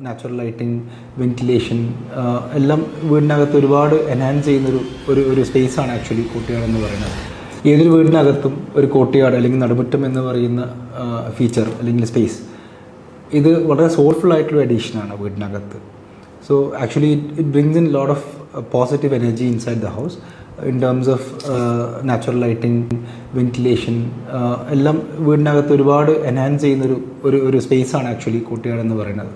Natural lighting, ventilation എല്ലാം വീടിനകത്ത് ഒരുപാട് എൻഹാൻസ് ചെയ്യുന്നൊരു ഒരു സ്പേസാണ് ആക്ച്വലി കോർട്ട്യാർഡ് എന്ന് പറയുന്നത്. ഏതൊരു വീടിനകത്തും ഒരു കോർട്ട്യാർഡ് അല്ലെങ്കിൽ നടുമുറ്റം എന്ന് പറയുന്ന ഫീച്ചർ അല്ലെങ്കിൽ സ്പേസ് ഇത് വളരെ സോൾഫുൾ ആയിട്ടുള്ള അഡീഷനാണ് വീടിനകത്ത്. So actually it brings in lot of positive energy inside the house in terms of natural lighting, ventilation എല്ലാം വീടിനകത്ത് ഒരുപാട് എൻഹാൻസ് ചെയ്യുന്നൊരു ഒരു സ്പേസാണ് ആക്ച്വലി കോർട്ട്യാർഡ് എന്ന് പറയുന്നത്.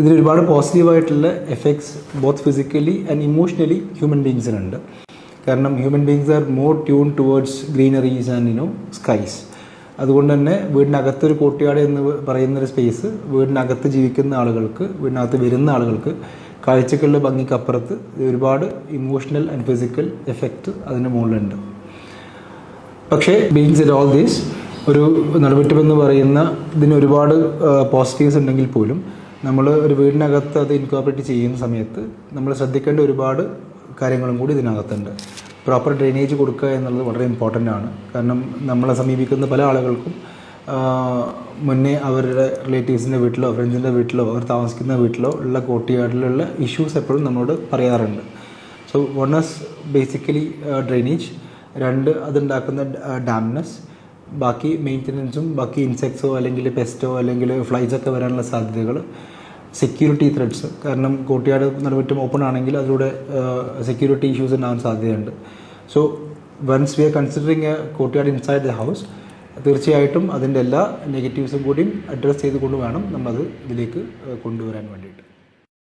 ഇതിൽ ഒരുപാട് പോസിറ്റീവായിട്ടുള്ള effects both physically and emotionally human ബീങ്സിനുണ്ട്. കാരണം human beings are more tune towards greeneries and skies. അതുകൊണ്ട് തന്നെ വീടിനകത്തൊരു കോർട്ട്യാർഡ് എന്ന് പറയുന്നൊരു സ്പേസ് വീടിനകത്ത് ജീവിക്കുന്ന ആളുകൾക്ക്, വീടിനകത്ത് വരുന്ന ആളുകൾക്ക് കാഴ്ചകളുടെ ഭംഗിക്കപ്പുറത്ത് ഒരുപാട് ഇമോഷണൽ ആൻഡ് ഫിസിക്കൽ എഫക്റ്റ് അതിന് മുകളിലുണ്ട്. പക്ഷേ ബീയിങ് സെഡ് ഓൾ ദീസ്, ഒരു നടുമുറ്റം എന്ന് പറയുന്ന ഇതിന് ഒരുപാട് പോസിറ്റീവ്സ് ഉണ്ടെങ്കിൽ പോലും നമ്മൾ ഒരു വീടിനകത്ത് അത് ഇൻകോർപ്പറേറ്റ് ചെയ്യുന്ന സമയത്ത് നമ്മൾ ശ്രദ്ധിക്കേണ്ട ഒരുപാട് കാര്യങ്ങളും കൂടി ഇതിനകത്തുണ്ട്. പ്രോപ്പർ ഡ്രെയിനേജ് കൊടുക്കുക എന്നുള്ളത് വളരെ ഇമ്പോർട്ടൻ്റ് ആണ്. കാരണം നമ്മളെ സമീപിക്കുന്ന പല ആളുകൾക്കും മുന്നേ അവരുടെ റിലേറ്റീവ്സിൻ്റെ വീട്ടിലോ ഫ്രണ്ട്സിൻ്റെ വീട്ടിലോ അവർ താമസിക്കുന്ന വീട്ടിലോ ഉള്ള കോർട്ട്യാർഡിലുള്ള ഇഷ്യൂസ് എപ്പോഴും നമ്മളോട് പറയാറുണ്ട്. So one is basically drainage, രണ്ട് അതുണ്ടാക്കുന്ന ഡാംനെസ്, ബാക്കി മെയിൻ്റനൻസും ബാക്കി ഇൻസെക്ട്സോ അല്ലെങ്കിൽ പെസ്റ്റോ അല്ലെങ്കിൽ ഫ്ലൈസൊക്കെ വരാനുള്ള സാധ്യതകൾ, സെക്യൂരിറ്റി ത്രെഡ്സ്. കാരണം കോർട്ട്യാർഡ് നടുമുറ്റം ഓപ്പൺ ആണെങ്കിൽ അതിലൂടെ സെക്യൂരിറ്റി ഇഷ്യൂസ് ഉണ്ടാകാൻ സാധ്യതയുണ്ട്. So once we are considering a courtyard inside the house, തീർച്ചയായിട്ടും അതിൻ്റെ എല്ലാ നെഗറ്റീവ്സും കൂടിയും അഡ്രസ്സ് ചെയ്തുകൊണ്ട് വേണം നമ്മളത് ഇതിലേക്ക് കൊണ്ടുവരാൻ വേണ്ടിയിട്ട്.